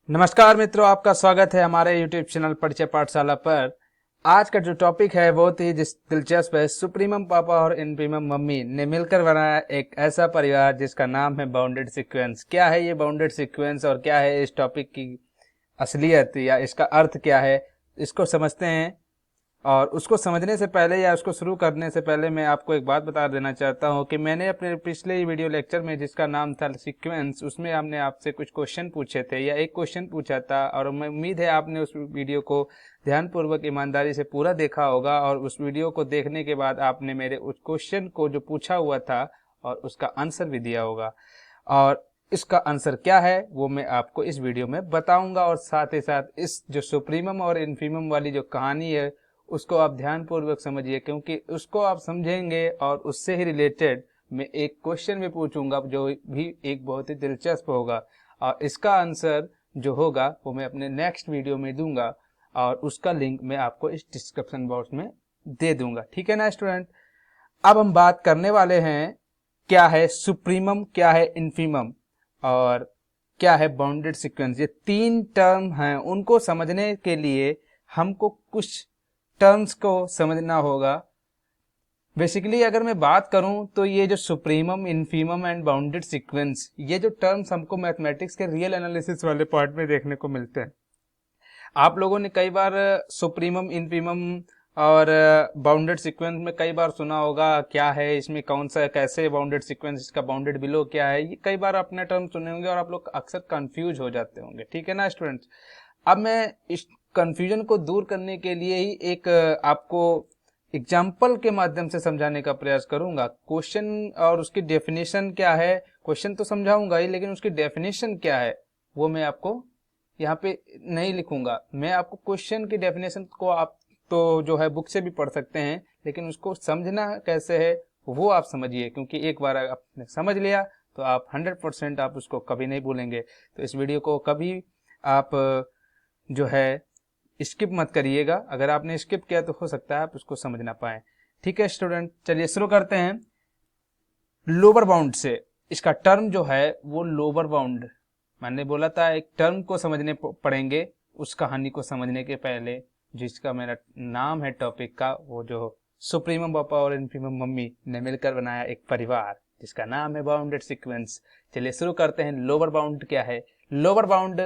नमस्कार मित्रों, आपका स्वागत है हमारे YouTube चैनल परिचय पाठशाला पर। आज का जो टॉपिक है बहुत ही दिलचस्प है। सुप्रीमम पापा और इनप्रीमम मम्मी ने मिलकर बनाया एक ऐसा परिवार जिसका नाम है बाउंडेड सीक्वेंस। क्या है ये बाउंडेड सीक्वेंस और क्या है इस टॉपिक की असलियत या इसका अर्थ क्या है, इसको समझते हैं। और उसको समझने से पहले या उसको शुरू करने से पहले मैं आपको एक बात बता देना चाहता हूं कि मैंने अपने पिछले वीडियो लेक्चर में जिसका नाम था सीक्वेंस, उसमें हमने आपसे कुछ क्वेश्चन पूछे थे या एक क्वेश्चन पूछा था, और मैं उम्मीद है आपने उस वीडियो को ध्यानपूर्वक ईमानदारी से पूरा देखा होगा। और उस वीडियो को देखने के बाद आपने मेरे उस क्वेश्चन को जो पूछा हुआ था और उसका आंसर भी दिया होगा। और इसका आंसर क्या है वो मैं आपको इस वीडियो में बताऊंगा। और साथ ही साथ इस जो सुप्रीमम और इनफीमम वाली जो कहानी है उसको आप ध्यानपूर्वक समझिए, क्योंकि उसको आप समझेंगे और उससे ही रिलेटेड मैं एक क्वेश्चन भी पूछूंगा जो भी एक बहुत ही दिलचस्प होगा। और इसका आंसर जो होगा वो मैं अपने नेक्स्ट वीडियो में दूंगा और उसका लिंक मैं आपको इस डिस्क्रिप्शन बॉक्स में दे दूंगा। ठीक है ना स्टूडेंट। अब हम बात करने वाले हैं क्या है सुप्रीमम, क्या है इनफीमम और क्या है बाउंडेड सीक्वेंस। ये तीन टर्म हैं, उनको समझने के लिए हमको कुछ टर्म्स को समझना होगा। बेसिकली अगर मैं बात करूं तो ये जो supremum, infimum and bounded sequence, ये जो टर्म्स हमको मैथमेटिक्स के रियल एनालिसिस वाले पार्ट में देखने को मिलते हैं। आप लोगों ने कई बार सुप्रीमम, इनफीमम और बाउंडेड सीक्वेंस में कई बार सुना होगा क्या है इसमें, कौन सा कैसे बाउंडेड सीक्वेंस, इसका बाउंडेड बिलो क्या है, ये कई बार अपने टर्म सुने होंगे और आप लोग अक्सर कंफ्यूज हो जाते होंगे। ठीक है ना स्टूडेंट्स। अब मैं इस कंफ्यूजन को दूर करने के लिए ही एक आपको एग्जाम्पल के माध्यम से समझाने का प्रयास करूंगा। क्वेश्चन और उसकी डेफिनेशन क्या है, क्वेश्चन तो समझाऊंगा ही, लेकिन उसकी डेफिनेशन क्या है वो मैं आपको यहाँ पे नहीं लिखूंगा। मैं आपको क्वेश्चन की डेफिनेशन को आप तो जो है बुक से भी पढ़ सकते हैं, लेकिन उसको समझना कैसे है वो आप समझिए, क्योंकि एक बार आपने समझ लिया तो आप 100% आप उसको कभी नहीं भूलेंगे। तो इस वीडियो को कभी आप जो है स्किप मत करिएगा। अगर आपने स्किप किया तो हो सकता है आप उसको समझ ना पाए। ठीक है स्टूडेंट, चलिए शुरू करते हैं लोअर बाउंड से। इसका टर्म जो है वो लोअर बाउंड, मैंने बोला था एक टर्म को समझने पड़ेंगे उस कहानी को समझने के पहले। जिसका मेरा नाम है टॉपिक का, वो जो सुप्रीमम पापा और इनफीमम मम्मी ने मिलकर बनाया एक परिवार जिसका नाम है बाउंडेड सीक्वेंस। चलिए शुरू करते हैं। लोअर बाउंड क्या है। लोअर बाउंड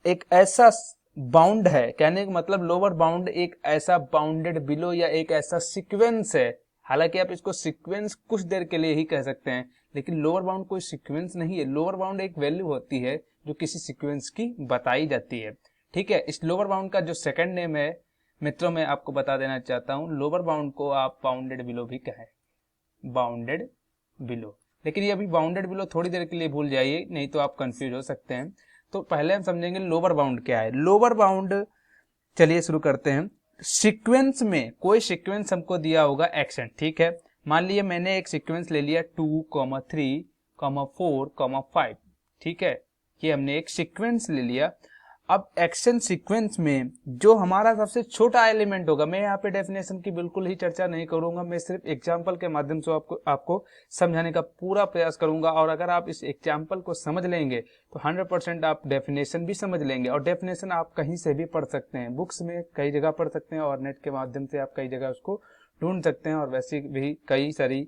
एक ऐसा बाउंड है, कहने का मतलब लोअर बाउंड एक ऐसा बाउंडेड बिलो या एक ऐसा सीक्वेंस है। हालांकि आप इसको सीक्वेंस कुछ देर के लिए ही कह सकते हैं, लेकिन लोअर बाउंड कोई सीक्वेंस नहीं है। लोअर बाउंड एक वैल्यू होती है जो किसी सीक्वेंस की बताई जाती है। ठीक है। इस लोअर बाउंड का जो सेकंड नेम है मित्रों, मैं आपको बता देना चाहता हूं, लोअर बाउंड को आप बाउंडेड बिलो भी कहें, बाउंडेड बिलो। लेकिन ये अभी बाउंडेड बिलो थोड़ी देर के लिए भूल जाइए, नहीं तो आप कंफ्यूज हो सकते हैं। तो पहले हम समझेंगे लोअर बाउंड क्या है। लोअर बाउंड, चलिए शुरू करते हैं। सीक्वेंस में कोई सीक्वेंस हमको दिया होगा एक्शन, ठीक है। मान लिया मैंने एक सीक्वेंस ले लिया 2, 3, 4, 5, ठीक है। ये हमने एक सीक्वेंस ले लिया। अब एक्शन सीक्वेंस में जो हमारा सबसे छोटा एलिमेंट होगा, मैं यहाँ पे डेफिनेशन की बिल्कुल ही चर्चा नहीं करूंगा, मैं सिर्फ एग्जांपल के माध्यम से आपको समझाने का पूरा प्रयास करूंगा। और अगर आप इस एग्जांपल को समझ लेंगे तो 100% आप डेफिनेशन भी समझ लेंगे। और डेफिनेशन आप कहीं से भी पढ़ सकते हैं, बुक्स में कई जगह पढ़ सकते हैं और नेट के माध्यम से आप कई जगह उसको ढूंढ सकते हैं। और वैसे भी कई सारी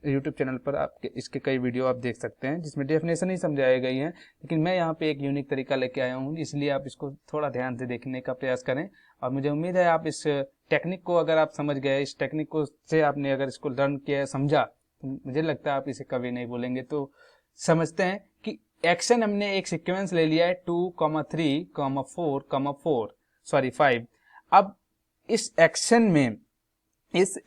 यूट्यूब चैनल पर आपके इसके कई वीडियो आप देख सकते हैं जिसमें डेफिनेशन ही समझाई गई है। लेकिन मैं यहाँ पे एक यूनिक तरीका लेके आया हूँ, इसलिए आप इसको थोड़ा ध्यान से देखने का प्रयास करें। और मुझे उम्मीद है आप इस टेक्निक को अगर आप समझ गए, इस टेक्निक को से आपने अगर इसको लर्न किया, समझा, तो मुझे लगता है आप इसे कभी नहीं भूलेंगे। तो समझते हैं कि एक्शन हमने एक सिक्वेंस ले लिया है 2, 3, 4, 5। अब इस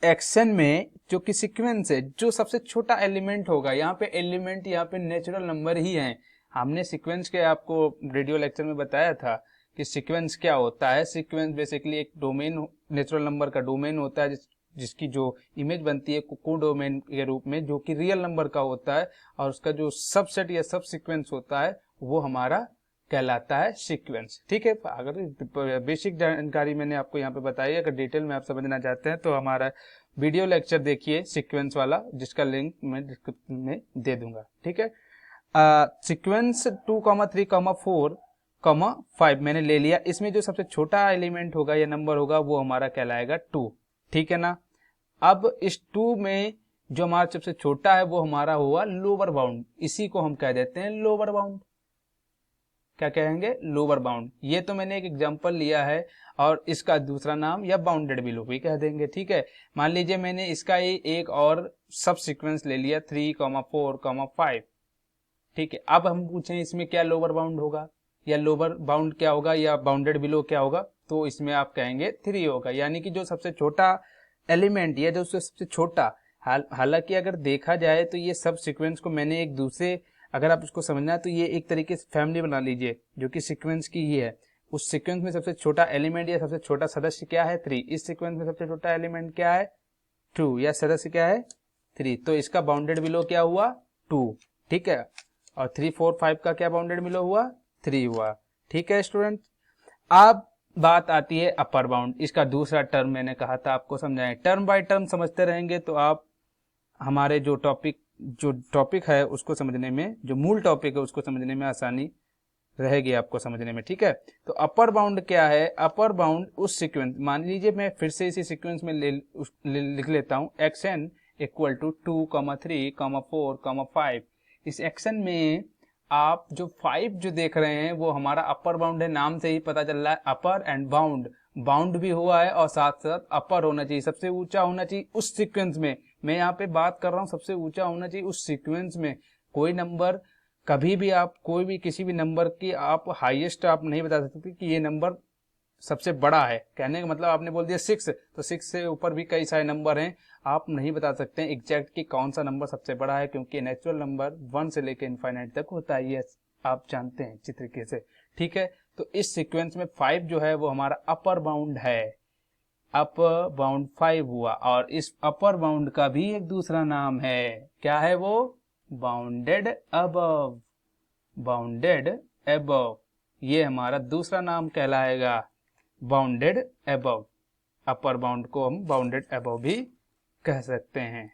एक्शन में जो कि सीक्वेंस है, जो सबसे छोटा एलिमेंट होगा, यहाँ पे एलिमेंट यहाँ पे नेचुरल नंबर ही है। हमने सीक्वेंस के आपको रेडियो लेक्चर में बताया था कि सीक्वेंस क्या होता है। सीक्वेंस बेसिकली एक डोमेन, नेचुरल नंबर का डोमेन होता है जिसकी जो इमेज बनती है को डोमेन के रूप में, जो कि रियल नंबर का होता है। और उसका जो सबसेट या सब सीक्वेंस होता है वो हमारा कहलाता है सीक्वेंस। ठीक है। अगर बेसिक जानकारी मैंने आपको यहाँ पे बताई, अगर डिटेल में आप समझना चाहते हैं तो हमारा वीडियो लेक्चर देखिए सीक्वेंस वाला, जिसका लिंक मैं डिस्क्रिप्शन में दे दूंगा। ठीक है। सीक्वेंस 2,3,4,5 मैंने ले लिया। इसमें जो सबसे छोटा एलिमेंट होगा या नंबर होगा वो हमारा कहलाएगा 2, ठीक है ना। अब इस 2 में जो हमारा सबसे छोटा है वो हमारा हुआ लोअर बाउंड, इसी को हम कह देते हैं लोअर बाउंड। क्या कहेंगे? Lower bound. ये तो मैंने एक एग्जांपल लिया है और इसका दूसरा नाम या बाउंडेड बिलो भी कह देंगे, ठीक है। मान लीजिए मैंने इसका ही एक और सब सीक्वेंस ले लिया 3,4,5, ठीक है। अब हम पूछें इसमें क्या लोअर बाउंड होगा या लोअर बाउंड क्या होगा या बाउंडेड बिलो क्या होगा, तो इसमें आप कहेंगे 3 होगा, यानी कि जो सबसे छोटा एलिमेंट या जो सबसे छोटा, हालांकि अगर देखा जाए तो ये सब सीक्वेंस को मैंने एक दूसरे, अगर आप उसको समझना है तो ये एक तरीके से फैमिली बना लीजिए जो कि सीक्वेंस की ही है। उस सीक्वेंस में सबसे छोटा एलिमेंट या सबसे छोटा सदस्य क्या है? 3। इस सीक्वेंस में सबसे छोटा एलिमेंट क्या है? 2 या सदस्य क्या है? 3। तो इसका बाउंडेड बिलो क्या हुआ? 2, ठीक है। और 3, 4, 5 का क्या बाउंडेड बिलो हुआ? 3 हुआ, ठीक है स्टूडेंट। अब बात आती है अपर बाउंड। इसका दूसरा टर्म मैंने कहा था आपको समझाएं। टर्म बाय टर्म समझते रहेंगे तो आप हमारे जो टॉपिक है उसको समझने में, जो मूल टॉपिक है उसको समझने में आसानी रहेगी आपको समझने में, ठीक है। तो अपर बाउंड क्या है? अपर बाउंड उस सीक्वेंस, मान लीजिए मैं फिर से इसी सीक्वेंस में लिख लेता हूं xn इक्वल टू 2,3,4,5। इस xn में आप जो 5 जो देख रहे हैं वो हमारा अपर बाउंड है, नाम से ही पता चल रहा है अपर एंड बाउंड, बाउंड भी हुआ है और साथ साथ अपर होना चाहिए, सबसे ऊंचा होना चाहिए उस सीक्वेंस में। मैं यहाँ पे बात कर रहा हूँ सबसे ऊंचा होना चाहिए उस सीक्वेंस में। कोई नंबर कभी भी आप कोई भी किसी भी नंबर की आप हाईएस्ट आप नहीं बता सकते कि ये नंबर सबसे बड़ा है। कहने का मतलब आपने बोल दिया 6, तो 6 से ऊपर भी कई सारे नंबर हैं, आप नहीं बता सकते एग्जैक्ट कि कौन सा नंबर सबसे बड़ा है, क्योंकि नेचुरल नंबर 1 से लेकर इनफाइनाइट तक होता है, ये आप जानते हैं अच्छी तरीके से, ठीक है। तो इस सीक्वेंस में 5 जो है वो हमारा अपर बाउंड है, अपर बाउंड 5 हुआ। और इस अपर बाउंड का भी एक दूसरा नाम है, क्या है वो? बाउंडेड अबव, बाउंडेड अबव, ये हमारा दूसरा नाम कहलाएगा बाउंडेड अबव। अपर बाउंड को हम बाउंडेड अबव भी कह सकते हैं,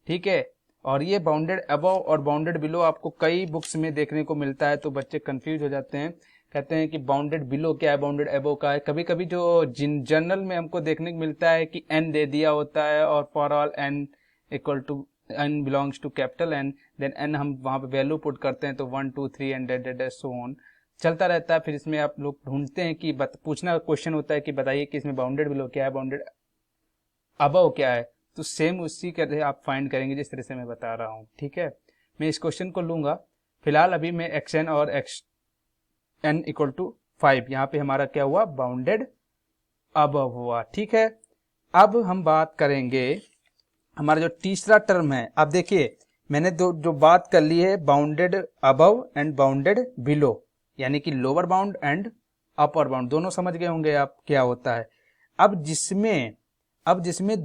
ठीक है। और ये बाउंडेड अबव और बाउंडेड बिलो आपको कई बुक्स में देखने को मिलता है, तो बच्चे कंफ्यूज हो जाते हैं, कहते हैं कि बाउंडेड बिलो क्या है, बाउंडेड अबव का है। कभी कभी जो जनरल में हमको देखने को मिलता है कि n दे दिया होता है और for all n equal to n belongs to capital N, then n हम वहां पे वैल्यू पुट करते हैं, तो 1 2 3 एंड डेड सो ऑन चलता रहता है। फिर इसमें आप लोग ढूंढते हैं कि पूछना क्वेश्चन होता है कि बताइए कि इसमें बाउंडेड बिलो क्या है, बाउंडेड अबव क्या है, तो सेम उसी तरह आप फाइंड करेंगे जिस तरह से मैं बता रहा हूँ, ठीक है। मैं इस क्वेश्चन को लूंगा, फिलहाल अभी मैं xn और xn इक्वल टू 5, यहाँ पे हमारा क्या हुआ? बाउंडेड अबव हुआ, ठीक है। अब हम बात करेंगे हमारा जो तीसरा टर्म है। अब देखिए मैंने जो बात कर ली है bounded above and bounded below, यानी कि lower bound and upper bound, दोनों समझ गए होंगे आप क्या होता है। अब जिसमें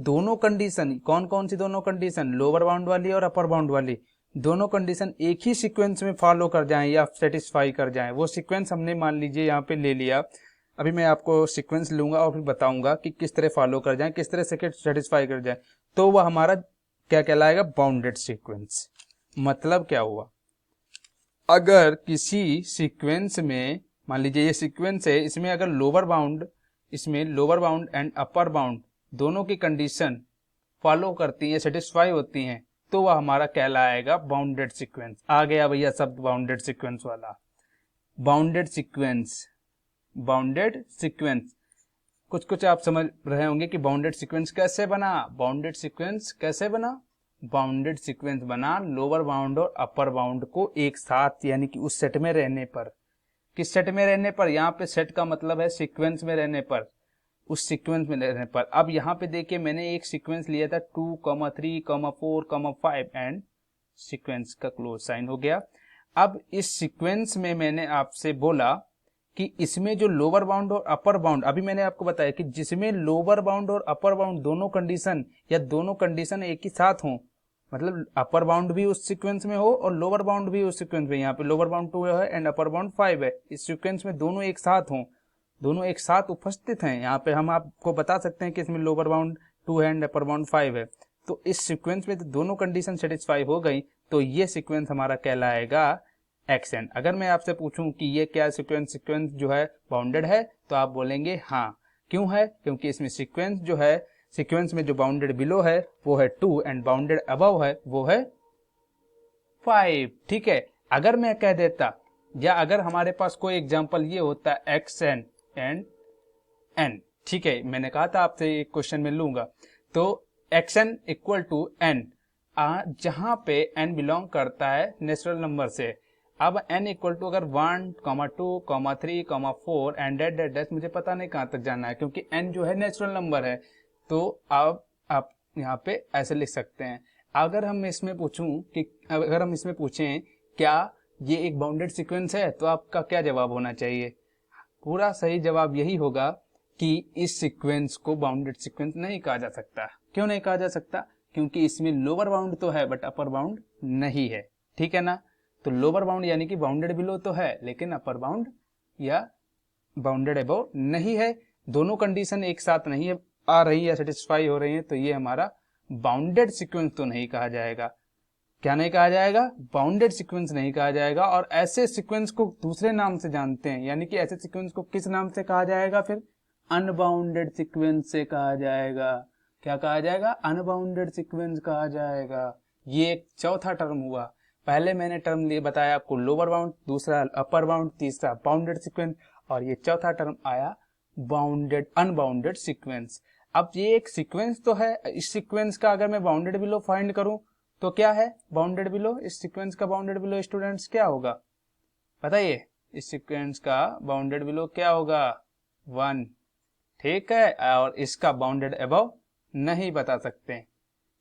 दोनों कंडीशन, कौन कौन सी दोनों कंडीशन? लोअर बाउंड वाली और अपर बाउंड वाली, दोनों कंडीशन एक ही सीक्वेंस में फॉलो कर जाएं या सेटिस्फाई कर जाएं, वो सीक्वेंस हमने मान लीजिए यहाँ पे ले लिया। अभी मैं आपको सीक्वेंस लूंगा और फिर बताऊंगा कि किस तरह फॉलो कर जाएं, किस तरह से सेटिस्फाई कर जाएं, तो वह हमारा क्या कहलाएगा? Bounded sequence. मतलब क्या हुआ? अगर किसी सीक्वेंस में, मान लीजिए ये सीक्वेंस है, इसमें अगर lower bound and upper bound दोनों की कंडीशन फॉलो करती है, सेटिस्फाई होती हैं, तो वह हमारा कहलाएगा बाउंडेड सीक्वेंस। आ गया भैया शब्द बाउंडेड सीक्वेंस वाला। बाउंडेड सीक्वेंस, बाउंडेड सीक्वेंस, कुछ आप समझ रहे होंगे कि बाउंडेड सीक्वेंस कैसे बना। बाउंडेड सीक्वेंस कैसे बना? बाउंडेड सीक्वेंस बना लोअर बाउंड और अपर बाउंड को एक साथ, यानी कि उस सेट में रहने पर। किस सेट में रहने पर? यहाँ पे सेट का मतलब है सीक्वेंस में रहने पर, उस सीक्वेंस में रहने पर। अब यहाँ पे देखिए मैंने एक सीक्वेंस लिया था 2,3,4,5 एंड सीक्वेंस का क्लोज साइन हो गया। अब इस सीक्वेंस में मैंने आपसे बोला कि इसमें जो लोअर बाउंड और अपर बाउंड, अभी मैंने आपको बताया कि जिसमें लोअर बाउंड और अपर बाउंड दोनों कंडीशन या दोनों कंडीशन एक ही साथ हों, मतलब अपर बाउंड भी उस सीक्वेंस में हो और लोअर बाउंड भी उस सीक्वेंस में, यहाँ पे लोअर बाउंड 2 है एंड अपर बाउंड 5 है, इस सीक्वेंस में दोनों एक साथ हों, दोनों एक साथ उपस्थित हैं, यहाँ पे हम आपको बता सकते हैं कि इसमें लोअर बाउंड 2 है एंड अपर बाउंड 5 है, तो इस सीक्वेंस में तो दोनों कंडीशन सेटिस्फाई हो गई, तो ये सीक्वेंस हमारा कहलाएगा xn। अगर मैं आपसे पूछूं कि ये क्या सीक्वेंस जो है बाउंडेड है, तो आप बोलेंगे हाँ। क्यों है? क्योंकि इसमें सीक्वेंस में जो बाउंडेड बिलो है वो है 2 एंड बाउंडेड अबव है वो है 5। ठीक है, अगर मैं कह देता या अगर हमारे पास कोई एग्जांपल ये होता xn एंड n, ठीक है, मैंने कहा था आपसे एक क्वेश्चन में लूंगा, तो xn इक्वल टू n, जहां पे n बिलोंग करता है नेचुरल नंबर से। अब n इक्वल टू अगर 1, 2, 3, 4 एंड डेट मुझे पता नहीं कहां तक जाना है, क्योंकि n जो है नेचुरल नंबर है। तो अब आप यहाँ पे ऐसे लिख सकते हैं। अगर हम इसमें पूछें क्या ये एक बाउंडेड सीक्वेंस है, तो आपका क्या जवाब होना चाहिए? पूरा सही जवाब यही होगा कि इस सीक्वेंस को बाउंडेड सीक्वेंस नहीं कहा जा सकता। क्यों नहीं कहा जा सकता? क्योंकि इसमें लोअर बाउंड तो है बट अपर बाउंड नहीं है। ठीक है ना? तो लोअर बाउंड यानी कि बाउंडेड बिलो तो है, लेकिन अपर बाउंड या बाउंडेड अबव नहीं है। दोनों कंडीशन एक साथ नहीं है आ रही है, सेटिस्फाई हो रही है, तो ये हमारा बाउंडेड सीक्वेंस तो नहीं कहा जाएगा। क्या नहीं कहा जाएगा? बाउंडेड सीक्वेंस नहीं कहा जाएगा। और ऐसे सीक्वेंस को दूसरे नाम से जानते हैं, यानी कि ऐसे सीक्वेंस को किस नाम से कहा जाएगा? फिर अनबाउंडेड सीक्वेंस से कहा जाएगा। क्या कहा जाएगा? अनबाउंडेड सीक्वेंस कहा जाएगा। ये एक चौथा टर्म हुआ। पहले मैंने टर्म लिए बताया आपको लोअर बाउंड, दूसरा अपर बाउंड, तीसरा बाउंडेड सीक्वेंस, और ये चौथा टर्म आया बाउंडेड अनबाउंडेड सीक्वेंस। अब ये एक सीक्वेंस तो है, इस सीक्वेंस का अगर मैं बाउंडेड बिलो फाइंड करूं तो क्या है बाउंडेड बिलो? इस सीक्वेंस का बाउंडेड बिलो स्टूडेंट्स क्या होगा बताइए? इस सीक्वेंस का बाउंडेड बिलो क्या होगा? 1। ठीक है, और इसका बाउंडेड अबव नहीं बता सकते।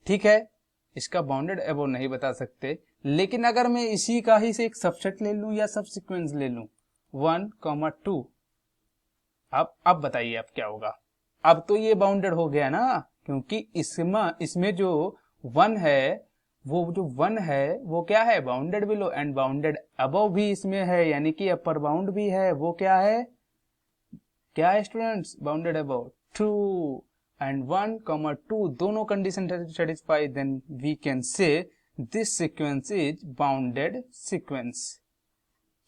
ठीक है, इसका बाउंडेड अबव नहीं बता सकते। लेकिन अगर मैं इसी का ही से एक सबसेट ले लूं या सब सीक्वेंस ले लूं 1, 2, अब बताइए अब क्या होगा? अब तो ये बाउंडेड हो गया ना, क्योंकि इसमें जो 1 है वो क्या है? Bounded below, and bounded above भी इसमें है, यानी कि अपर बाउंड भी है। वो क्या है? क्या है स्टूडेंट्स? बाउंडेड अबव 2 एंड 1, 2 दोनों condition satisfy, then we can say this sequence is bounded sequence.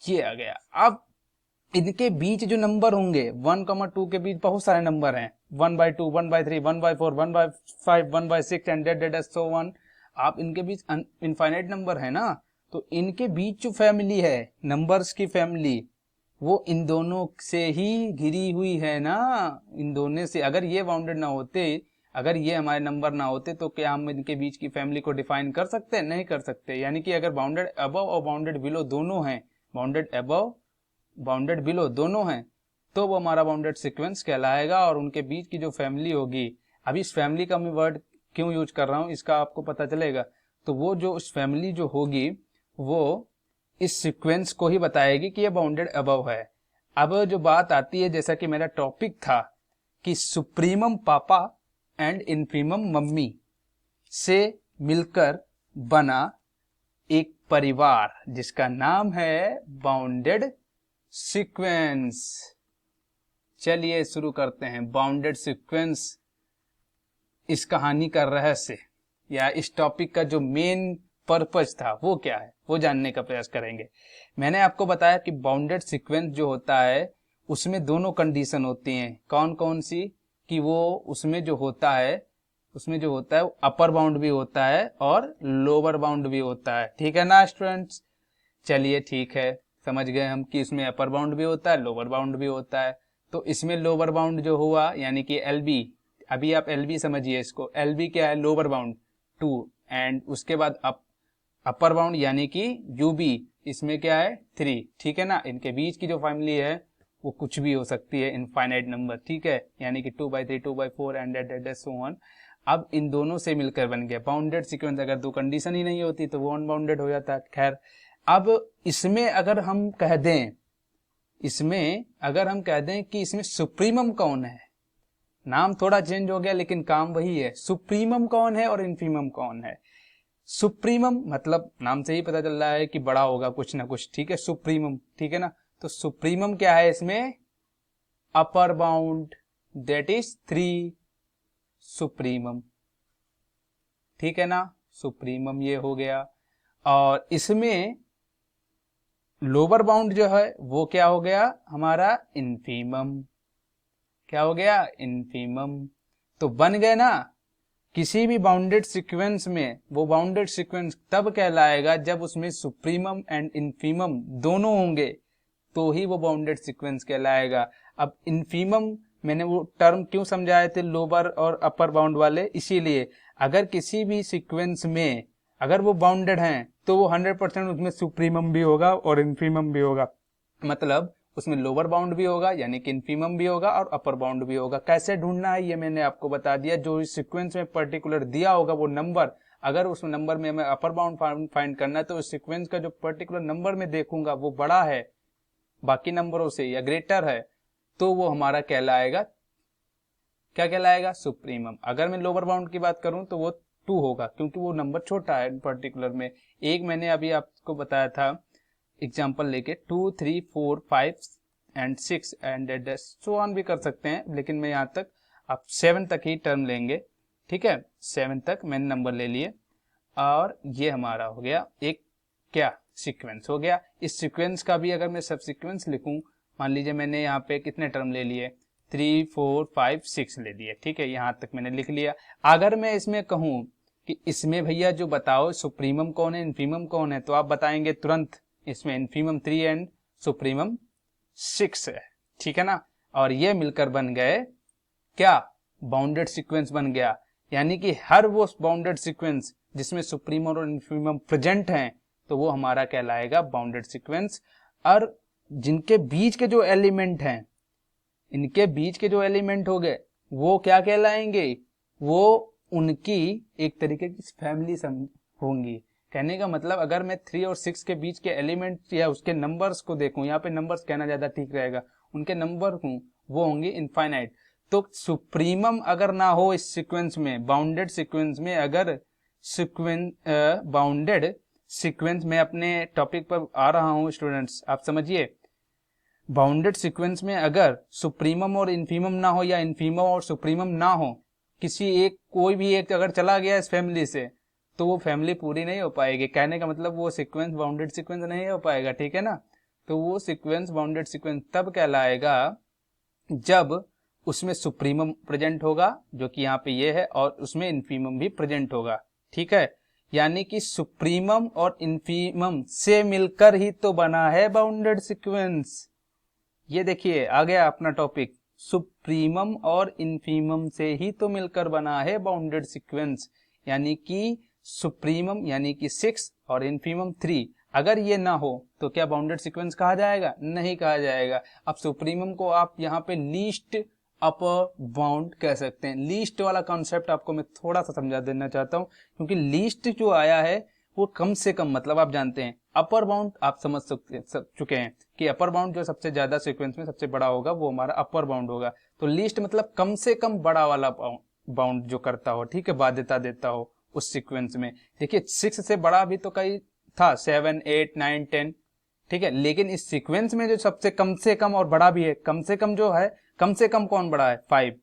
ये आ गया। अब इनके बीच जो नंबर होंगे 1, 2 के बीच बहुत सारे नंबर हैं, 1/2, 1/3, 1/4, 1/5, 1/6 एंड डेड सो वन। आप इनके बीच इनफाइनाइट नंबर है ना, तो इनके बीच जो फैमिली है नंबर्स की फैमिली, वो इन दोनों से ही घिरी हुई है ना। इन दोनों से, अगर ये बाउंडेड ना होते, अगर ये हमारे नंबर ना होते, तो क्या हम इनके बीच की फैमिली को डिफाइन कर सकते हैं? नहीं कर सकते। यानी कि अगर बाउंडेड अबव और बाउंडेड बिलो दोनों हैं, बाउंडेड अबव बाउंडेड बिलो दोनों हैं, तो वो हमारा बाउंडेड सीक्वेंस कहलाएगा। और उनके बीच की जो फैमिली होगी, अभी इस फैमिली का मैं वर्ड क्यों यूज कर रहा हूं इसका आपको पता चलेगा। तो वो जो उस फैमिली जो होगी वो इस सीक्वेंस को ही बताएगी कि ये बाउंडेड अबव है। अब जो बात आती है, जैसा कि मेरा टॉपिक था कि सुप्रीमम पापा एंड इनफीमम मम्मी से मिलकर बना एक परिवार जिसका नाम है बाउंडेड सीक्वेंस। चलिए शुरू करते हैं। बाउंडेड सीक्वेंस, इस कहानी का रहस्य या इस टॉपिक का जो मेन पर्पज था वो क्या है, वो जानने का प्रयास करेंगे। मैंने आपको बताया कि बाउंडेड सीक्वेंस जो होता है उसमें दोनों कंडीशन होती हैं। कौन कौन सी? कि वो उसमें जो होता है अपर बाउंड भी होता है और लोअर बाउंड भी होता है। ठीक है ना स्टूडेंट्स? चलिए ठीक है, समझ गए हम कि इसमें अपर बाउंड भी होता है, लोअर बाउंड भी होता है। तो इसमें लोअर बाउंड जो हुआ यानी कि LB, अभी आप LB समझिए इसको। LB क्या है? लोअर बाउंड 2, एंड उसके बाद अपर बाउंड यानी कि UB, इसमें क्या है? 3। ठीक है ना? इनके बीच की जो फैमिली है वो कुछ भी हो सकती है, इनफाइनाइट नंबर। ठीक है, यानी कि 2/3, 2/4 एंड सो ऑन। अब इन दोनों से मिलकर बन गया बाउंडेड सीक्वेंस। अगर दो कंडीशन ही नहीं होती तो वो अनबाउंडेड हो जाता। खैर, अब इसमें अगर हम कह दें कि इसमें सुप्रीमम कौन है, नाम थोड़ा चेंज हो गया लेकिन काम वही है। सुप्रीमम कौन है और इनफीमम कौन है? सुप्रीमम मतलब नाम से ही पता चल रहा है कि बड़ा होगा कुछ ना कुछ। ठीक है, सुप्रीमम। ठीक है ना? तो सुप्रीमम क्या है इसमें? Upper bound, that is 3 supremum. ठीक है ना? सुप्रीमम ये हो गया। और इसमें लोअर बाउंड जो है वो क्या हो गया हमारा इन्फीमम, क्या हो गया इन्फीमम। तो बन गए ना, किसी भी बाउंडेड सीक्वेंस में वो बाउंडेड सीक्वेंस तब कहलाएगा जब उसमें सुप्रीमम एंड इन्फीमम दोनों होंगे, तो ही वो बाउंडेड सीक्वेंस कहलाएगा। अब इन्फीमम मैंने वो टर्म क्यों समझाए थे लोअर और अपर बाउंड वाले, इसीलिए अगर किसी भी सीक्वेंस में अगर वो बाउंडेड हैं तो वो 100% उसमें सुप्रीमम भी होगा और इन्फीमम भी होगा, मतलब उसमें लोअर बाउंड भी होगा यानी कि इन्फीमम भी होगा और अपर बाउंड भी होगा। कैसे ढूंढना है ये मैंने आपको बता दिया, जो इस सीक्वेंस में पर्टिकुलर दिया होगा वो नंबर, अगर उस नंबर में हमें अपर बाउंड फाइंड करना है तो उस सीक्वेंस का जो पर्टिकुलर नंबर में देखूंगा वो बड़ा है बाकी नंबरों से या ग्रेटर है, तो वो हमारा कहलाएगा, क्या कहलाएगा सुप्रीमम। अगर मैं लोअर बाउंड की बात करूं तो वो 2 होगा क्योंकि वो नंबर छोटा है पर्टिकुलर में। एक मैंने अभी आपको बताया था एग्जांपल लेके 2 3 4 5 एंड 6 एंड सो ऑन भी कर सकते हैं, लेकिन मैं यहाँ तक आप 7 तक ही टर्म लेंगे, ठीक है 7 तक मैंने नंबर ले लिए। और ये हमारा हो गया एक क्या सीक्वेंस हो गया। इस सीक्वेंस का भी अगर मैं सब सीक्वेंस लिखूं, मान लीजिए मैंने यहाँ पे कितने टर्म ले लिए 3 4 5 6 ले लिए, ठीक है यहाँ तक मैंने लिख लिया। अगर मैं इसमें कहूं कि इसमें भैया जो बताओ सुप्रीमम कौन है इन्फीमम कौन है, तो आप बताएंगे तुरंत इसमें इन्फीमम 3 एंड सुप्रीमम 6 है, ठीक है ना। और ये मिलकर बन गए क्या बाउंडेड सीक्वेंस बन गया, यानी कि हर वो बाउंडेड सीक्वेंस जिसमें सुप्रीमम और इन्फीमम प्रेजेंट हैं तो वो हमारा कहलाएगा बाउंडेड सीक्वेंस। और जिनके बीच के जो एलिमेंट हैं, इनके बीच के जो एलिमेंट हो गए वो क्या कहलाएंगे, वो उनकी एक तरीके की फैमिली होंगी। कहने का मतलब अगर मैं 3 और 6 के बीच के एलिमेंट या उसके नंबर्स को देखूं, यहाँ पे नंबर्स कहना ज्यादा ठीक रहेगा, उनके नंबर हूं वो होंगे इनफाइनाइट। तो सुप्रीमम अगर ना हो इस सीक्वेंस में, बाउंडेड सीक्वेंस में, अगर सीक्वेंस बाउंडेड सीक्वेंस में अपने टॉपिक पर आ रहा हूं स्टूडेंट्स, आप समझिए बाउंडेड सीक्वेंस में अगर सुप्रीमम और इन्फीमम ना हो या इन्फीमम और सुप्रीमम ना हो, किसी एक कोई भी एक अगर चला गया इस फैमिली से, तो वो फैमिली पूरी नहीं हो पाएगी। कहने का मतलब वो सीक्वेंस बाउंडेड सीक्वेंस नहीं हो पाएगा, ठीक है ना। तो वो सीक्वेंस बाउंडेड सीक्वेंस तब कहलाएगा जब उसमें सुप्रीमम प्रेजेंट होगा जो कि यहाँ पे ये है, और उसमें इन्फीमम भी प्रेजेंट होगा, ठीक है। यानी कि सुप्रीमम और इन्फीमम से मिलकर ही तो बना है बाउंडेड सीक्वेंस। ये देखिए आ गया अपना टॉपिक, सुप्रीमम और इन्फीमम से ही तो मिलकर बना है बाउंडेड सीक्वेंस। यानी कि सुप्रीमम यानी कि 6 और इन्फीमम 3, अगर ये ना हो तो क्या बाउंडेड सीक्वेंस कहा जाएगा, नहीं कहा जाएगा। अब सुप्रीमम को आप यहाँ पे लीस्ट अपर बाउंड कह सकते हैं। लीस्ट वाला कॉन्सेप्ट आपको मैं थोड़ा सा समझा देना चाहता हूँ, क्योंकि लीस्ट जो आया है वो कम से कम, मतलब आप जानते हैं अपर बाउंड आप समझ चुके हैं कि अपर बाउंड जो सबसे ज्यादा सीक्वेंस में सबसे बड़ा होगा वो हमारा अपर बाउंड होगा। तो लीस्ट मतलब कम से कम बड़ा वाला बाउंड जो करता हो, ठीक है, बाध्यता देता हो उस सीक्वेंस में। देखिए 6 से बड़ा भी तो कई था, 7 8 9 10, ठीक है, लेकिन इस सीक्वेंस में जो सबसे कम से कम और बड़ा भी है, कम से कम जो है, कम से कम कौन बड़ा है 5,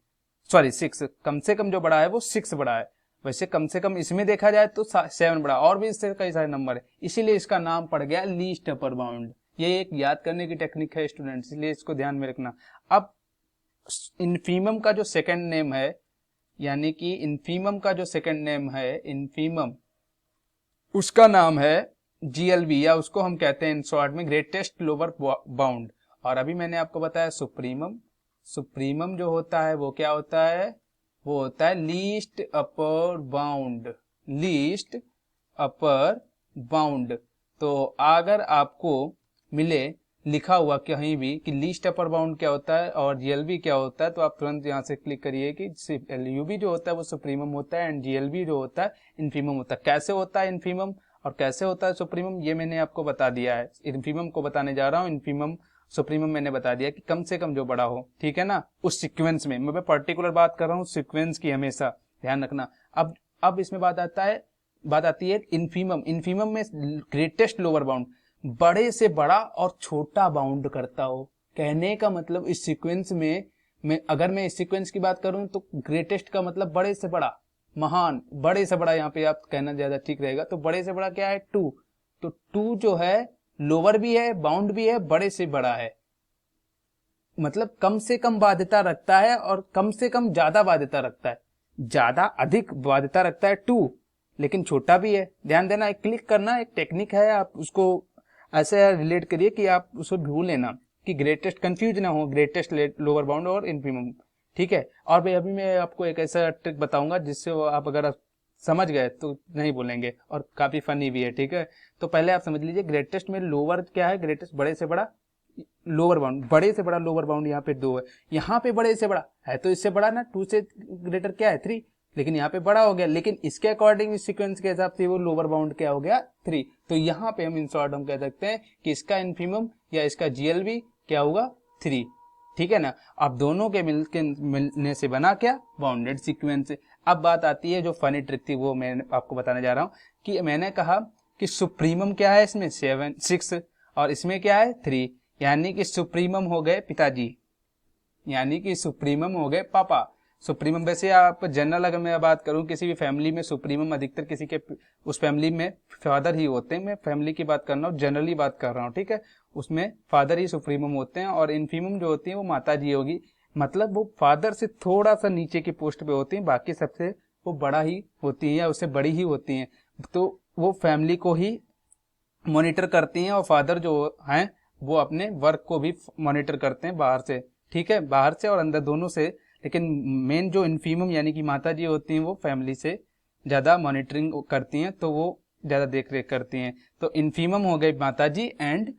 सॉरी 6, कम से कम जो बड़ा है वो 6 बड़ा है। वैसे कम से कम इसमें देखा जाए तो 7 बड़ा, और भी इससे कई सारे नंबर है, इसीलिए इसका नाम पड़ गया लीस्ट अपर बाउंड। ये एक याद करने की टेक्निक है स्टूडेंट, इसलिए इसको ध्यान में रखना। अब इन्फीमम का जो सेकंड नेम है, यानी कि इन्फीमम का जो सेकंड नेम है इन्फीमम, उसका नाम है जीएलबी, या उसको हम कहते हैं इन शॉर्ट में ग्रेटेस्ट लोअर बाउंड। और अभी मैंने आपको बताया सुप्रीमम, सुप्रीमम जो होता है वो क्या होता है, वो होता है least upper bound, least upper bound. तो अगर आपको मिले लिखा हुआ कहीं भी कि लीस्ट अपर बाउंड क्या होता है और जीएलबी क्या होता है, तो आप तुरंत यहाँ से क्लिक करिए कि एलयूबी जो होता है वो सुप्रीमम होता है एंड जीएलबी जो होता है इन्फीमम होता है। कैसे होता है इन्फीमम और कैसे होता है सुप्रीमम, ये मैंने आपको बता दिया है। इन्फीमम को बताने जा रहा हूँ, इन्फीमम सुप्रीमम मैंने बता दिया कि कम से कम जो बड़ा हो, ठीक है ना, उस सीक्वेंस में। मैं पर्टिकुलर बात कर रहा हूँ सीक्वेंस की, हमेशा ध्यान रखना। अब इसमें बात आती है इन्फीमम। इन्फीमम में ग्रेटेस्ट लोअर बाउंड, बड़े से बड़ा और छोटा बाउंड करता हो। कहने का मतलब इस सीक्वेंस में अगर मैं इस सीक्वेंस की बात करूं तो ग्रेटेस्ट का मतलब बड़े से बड़ा, महान, बड़े से बड़ा, यहाँ पे आप कहना ज्यादा ठीक रहेगा। तो बड़े से बड़ा क्या है 2, तो 2 जो है लोअर भी है, बाउंड भी है, बड़े से बड़ा है, मतलब कम से कम बाध्यता रखता है और कम से कम ज्यादा बाध्यता रखता है। ज्यादा अधिक बाध्यता रखता है 2, लेकिन छोटा भी है। ध्यान देना, एक क्लिक करना एक टेक्निक है, आप उसको ऐसे रिलेट करिए कि आप उसको ढूंढ लेना कि ग्रेटेस्ट, कंफ्यूज ना हो ग्रेटेस्ट, लोअर बाउंड और इनफीमम। ठीक है। और भाई अभी मैं आपको एक ऐसा ट्रिक बताऊंगा जिससे आप अगर आप समझ गए तो नहीं बोलेंगे, और काफी फनी भी है। ठीक है। तो पहले आप समझ लीजिए, ग्रेटेस्ट में लोअर क्या है, ग्रेटेस्ट बड़े से बड़ा, लोअर बाउंड बड़े से बड़ा, लोअर बाउंड यहाँ पे 2 है, यहाँ पे बड़े से बड़ा है तो इससे बड़ा ना, 2 से ग्रेटर क्या है 3, लेकिन यहाँ पे बड़ा हो गया, लेकिन इसके अकॉर्डिंग इस सीक्वेंस के हिसाब से वो लोअर बाउंड क्या हो गया 3। तो यहाँ पे हम इन शॉर्ट हम कह सकते हैं कि इसका इनफीमम या इसका जीएलबी क्या होगा 3। ठीक है ना। अब दोनों के मिलने से बना क्या, बाउंडेड सीक्वेंस। अब बात आती है जो फनी ट्रिक थी, वो मैं आपको बताने जा रहा हूँ कि मैंने कहा कि सुप्रीमम क्या है इसमें 6 और इसमें क्या है 3, यानी कि सुप्रीमम हो गए पिताजी, यानी कि सुप्रीमम हो गए पापा। सुप्रीमम वैसे आप जनरल अगर मैं बात करूं, किसी भी फैमिली में सुप्रीमम अधिकतर किसी के उस फैमिली में फादर ही होते हैं। मैं फैमिली की बात कर रहा हूँ, जनरली बात कर रहा हूँ। ठीक है। उसमें फादर ही सुप्रीमम होते हैं और इनफीमम जो होती है वो माता जी होगी, मतलब वो फादर से थोड़ा सा नीचे की पोस्ट पे होती है, बाकी सबसे वो बड़ा ही होती है या उससे बड़ी ही होती है। तो वो फैमिली को ही मॉनिटर करती हैं और फादर जो हैं वो अपने वर्क को भी मॉनिटर करते हैं बाहर से। ठीक है, बाहर से और अंदर दोनों से, लेकिन मेन जो इनफीमम यानी कि माता जी होती हैं वो फैमिली से ज्यादा मॉनिटरिंग करती हैं, तो वो ज्यादा देख रेख करती हैं। तो इनफीमम हो गए माता जी एंड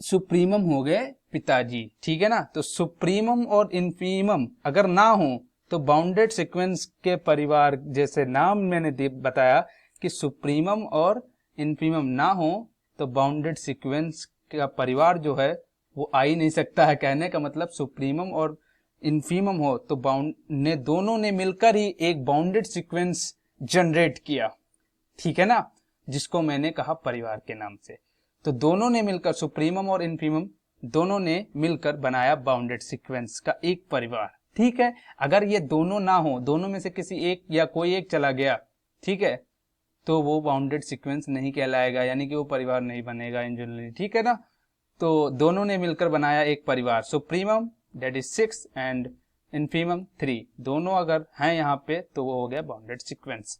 सुप्रीमम हो गए पिताजी। ठीक है ना। तो सुप्रीमम और इनफीमम अगर ना हो तो बाउंडेड सीक्वेंस के परिवार, जैसे नाम मैंने बताया कि सुप्रीमम और इनफीमम ना हो तो बाउंडेड सीक्वेंस का परिवार जो है वो आ ही नहीं सकता है। कहने का मतलब सुप्रीमम और इनफीमम हो तो दोनों ने मिलकर ही एक बाउंडेड सीक्वेंस जनरेट किया। ठीक है ना, जिसको मैंने कहा परिवार के नाम से। तो दोनों ने मिलकर, सुप्रीमम और इनफीमम दोनों ने मिलकर बनाया बाउंडेड सीक्वेंस का एक परिवार। ठीक है। अगर ये दोनों ना हो, दोनों में से किसी एक या कोई एक चला गया, ठीक है, तो वो बाउंडेड सीक्वेंस नहीं कहलाएगा, यानी कि वो परिवार नहीं बनेगा इन जनरली। ठीक है ना। तो दोनों ने मिलकर बनाया एक परिवार, supremum that is 6 and infimum 3, दोनों अगर हैं यहाँ पे तो वो हो गया बाउंडेड सीक्वेंस।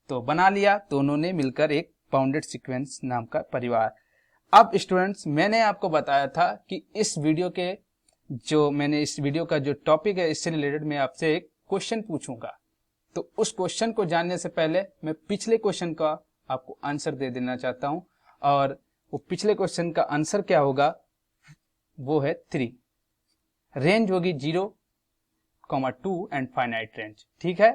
तो बना लिया दोनों ने मिलकर एक बाउंडेड सीक्वेंस नाम का परिवार। अब स्टूडेंट्स, मैंने आपको बताया था कि इस वीडियो का जो टॉपिक है, इससे रिलेटेड मैं आपसे एक क्वेश्चन पूछूंगा। तो उस क्वेश्चन को जानने से पहले मैं पिछले क्वेश्चन का आपको आंसर दे देना चाहता हूं, और वो पिछले क्वेश्चन का आंसर क्या होगा, वो है 3। रेंज होगी 0,2 एंड फाइनाइट रेंज। ठीक है।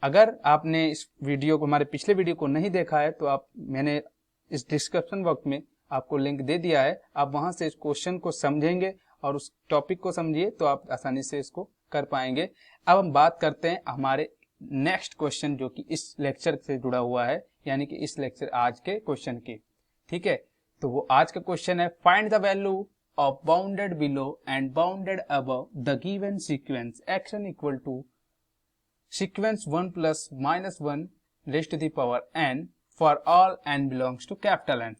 अगर आपने इस वीडियो को, हमारे पिछले वीडियो को नहीं देखा है, तो मैंने इस डिस्क्रिप्शन बॉक्स में आपको लिंक दे दिया है, आप वहां से इस क्वेश्चन को समझेंगे और उस टॉपिक को समझिए तो आप आसानी से इसको कर पाएंगे। अब हम बात करते हैं हमारे नेक्स्ट क्वेश्चन, जो कि इस लेक्चर से जुड़ा हुआ है, यानी कि इस लेक्चर आज के क्वेश्चन की। ठीक है। तो वो आज का क्वेश्चन है, find the value of bounded below and bounded above the given sequence action equal to sequence 1 plus -1 raised to the power n for all n belongs to capital N।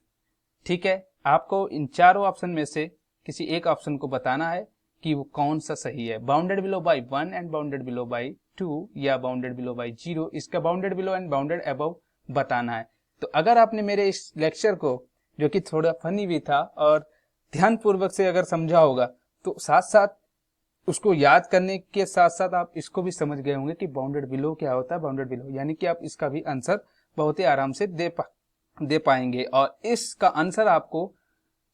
ठीक है। आपको इन चारों ऑप्शन में से किसी एक option को बताना है कि वो कौन सा सही है, bounded below by 1 and bounded below by 2 या बाउंडेड बिलो बाई 0। इसका bounded below and bounded above बताना है। तो अगर आपने मेरे इस लेक्चर को, जो कि थोड़ा फनी भी था और ध्यान पूर्वक से अगर समझा होगा, तो साथ साथ उसको याद करने के साथ साथ आप इसको भी समझ गए होंगे कि बाउंडेड बिलो क्या होता है, बाउंडेड बिलो, यानी कि आप इसका भी आंसर बहुत ही आराम से दे पाएंगे। और इसका आंसर आप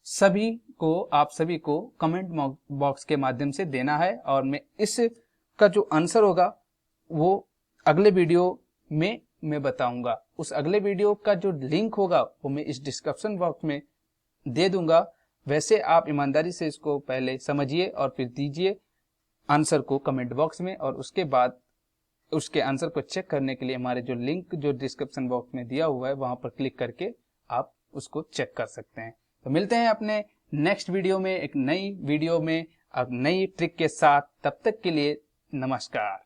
सभी को कमेंट बॉक्स के माध्यम से देना है, और मैं इसका जो आंसर होगा वो अगले वीडियो में मैं बताऊंगा। उस अगले वीडियो का जो लिंक होगा वो मैं इस डिस्क्रिप्शन बॉक्स में दे दूंगा। वैसे आप ईमानदारी से इसको पहले समझिए और फिर दीजिए आंसर को कमेंट बॉक्स में, और उसके बाद उसके आंसर को चेक करने के लिए हमारे जो लिंक जो डिस्क्रिप्शन बॉक्स में दिया हुआ है वहां पर क्लिक करके आप उसको चेक कर सकते हैं। तो मिलते हैं अपने नेक्स्ट वीडियो में, एक नई वीडियो में, अब नई ट्रिक के साथ। तब तक के लिए नमस्कार।